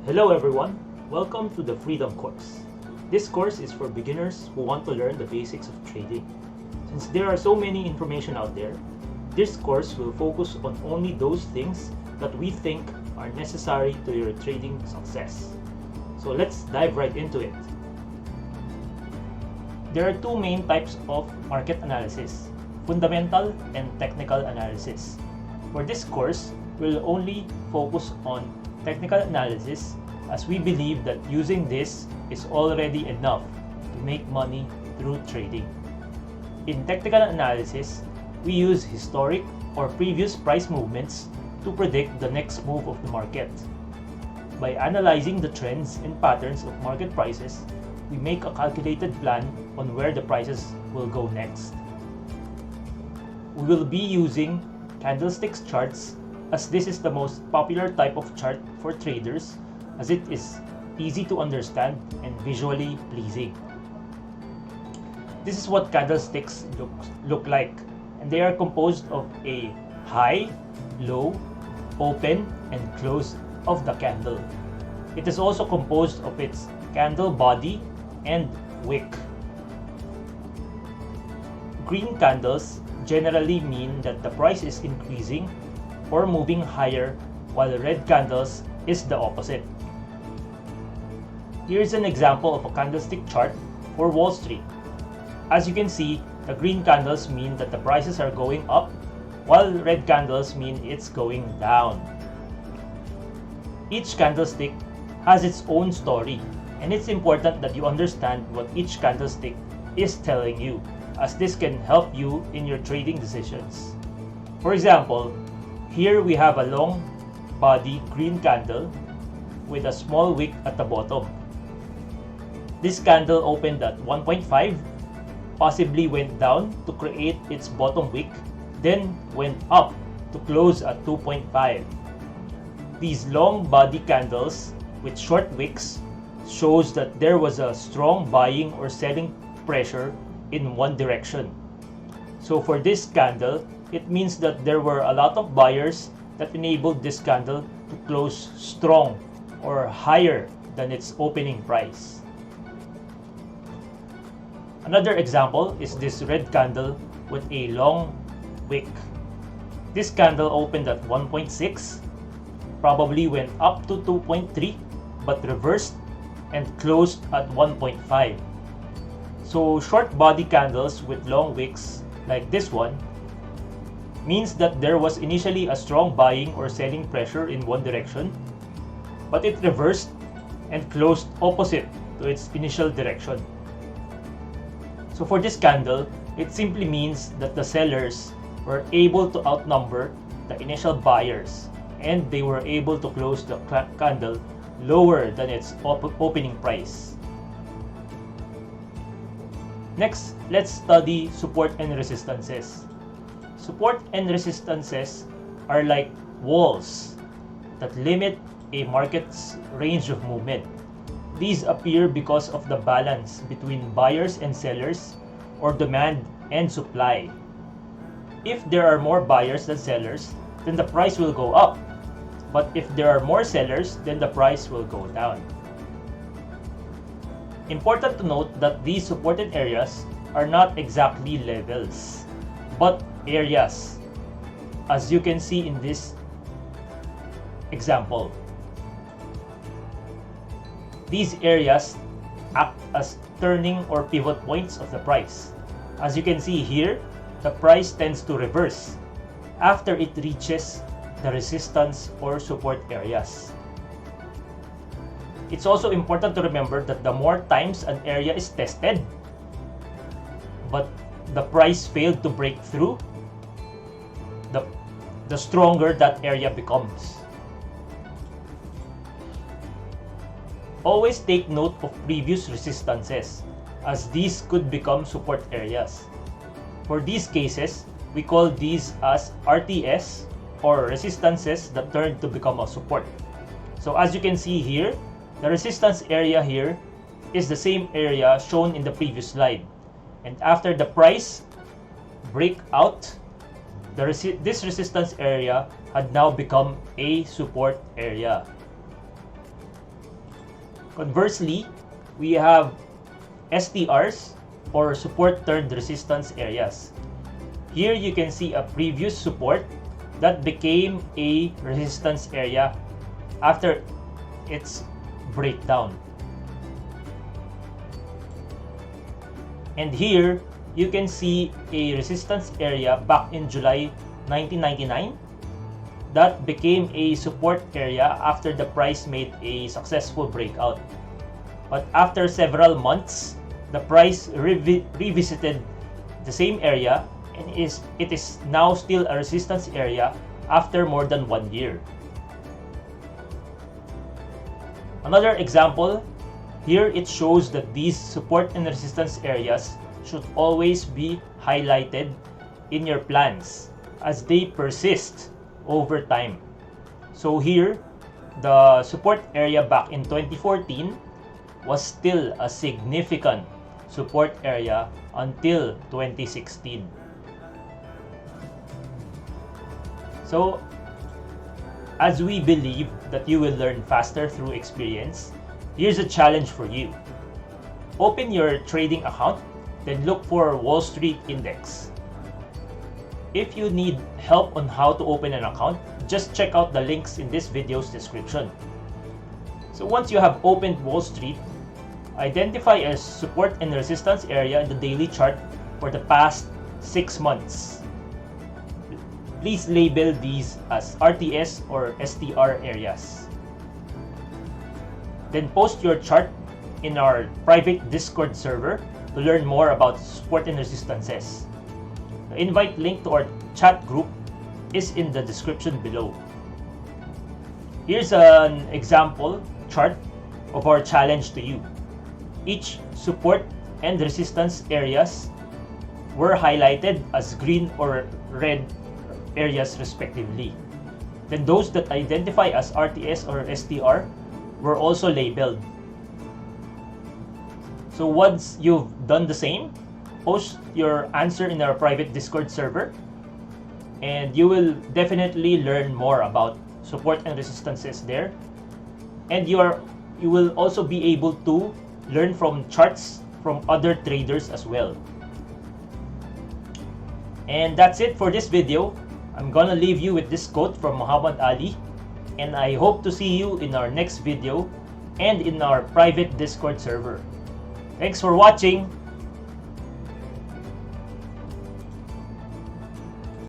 Hello everyone, welcome to the Freedom Course. This course is for beginners who want to learn the basics of trading. Since there are so many information out there, this course will focus on only those things that we think are necessary to your trading success. So let's dive right into it. There are two main types of market analysis, fundamental and technical analysis. For this course, we'll only focus on technical analysis as we believe that using this is already enough to make money through trading. In technical analysis, we use historic or previous price movements to predict the next move of the market. By analyzing the trends and patterns of market prices, we make a calculated plan on where the prices will go next. We will be using candlesticks charts as this is the most popular type of chart for traders as it is easy to understand and visually pleasing. This is what candlesticks look like, and they are composed of a high, low, open, and close of the candle. It is also composed of its candle body and wick. Green candles generally mean that the price is increasing or moving higher, while red candles is the opposite. Here's an example of a candlestick chart for Wall Street. As you can see, the green candles mean that the prices are going up, while red candles mean it's going down. Each candlestick has its own story, and it's important that you understand what each candlestick is telling you, as this can help you in your trading decisions. For example, here we have a long body green candle with a small wick at the bottom. This candle opened at 1.5, possibly went down to create its bottom wick, then went up to close at 2.5. These long body candles with short wicks shows that there was a strong buying or selling pressure in one direction. So for this candle, it means that there were a lot of buyers that enabled this candle to close strong or higher than its opening price. Another example is this red candle with a long wick. This candle opened at 1.6, probably went up to 2.3, but reversed and closed at 1.5. So short body candles with long wicks like this one means that there was initially a strong buying or selling pressure in one direction, but it reversed and closed opposite to its initial direction. So for this candle, it simply means that the sellers were able to outnumber the initial buyers and they were able to close the candle lower than its opening price. Next, let's study support and resistances. Support and resistances are like walls that limit a market's range of movement. These appear because of the balance between buyers and sellers or demand and supply. If there are more buyers than sellers, then the price will go up. But if there are more sellers, then the price will go down. Important to note that these supported areas are not exactly levels, but areas, as you can see in this example. These areas act as turning or pivot points of the price. As you can see here, the price tends to reverse after it reaches the resistance or support areas. It's also important to remember that the more times an area is tested, but the price failed to break through, the stronger that area becomes. Always take note of previous resistances, as these could become support areas. For these cases, we call these as RTS, or resistances that turn to become a support. So as you can see here, the resistance area here is the same area shown in the previous slide. And after the price break out, this resistance area had now become a support area. Conversely, we have STRs, or support turned resistance areas. Here you can see a previous support that became a resistance area after its breakdown. And here you can see a resistance area back in July 1999 that became a support area after the price made a successful breakout. But after several months, the price revisited the same area, and it is now still a resistance area after more than 1 year. Another example, here it shows that these support and resistance areas should always be highlighted in your plans as they persist over time. So here, the support area back in 2014 was still a significant support area until 2016. So, as we believe that you will learn faster through experience, here's a challenge for you. Open your trading account, then look for Wall Street Index. If you need help on how to open an account, just check out the links in this video's description. So once you have opened Wall Street, identify a support and resistance area in the daily chart for the past 6 months. Please label these as RTS or STR areas. Then post your chart in our private Discord server to learn more about support and resistances. The invite link to our chat group is in the description below. Here's an example chart of our challenge to you. Each support and resistance areas were highlighted as green or red areas respectively. Then those that identify as RTS or STR were also labeled. So once you've done the same, post your answer in our private Discord server, and you will definitely learn more about support and resistances there. And you will also be able to learn from charts from other traders as well. And that's it for this video. I'm gonna leave you with this quote from Muhammad Ali, and I hope to see you in our next video and in our private Discord server. Thanks for watching.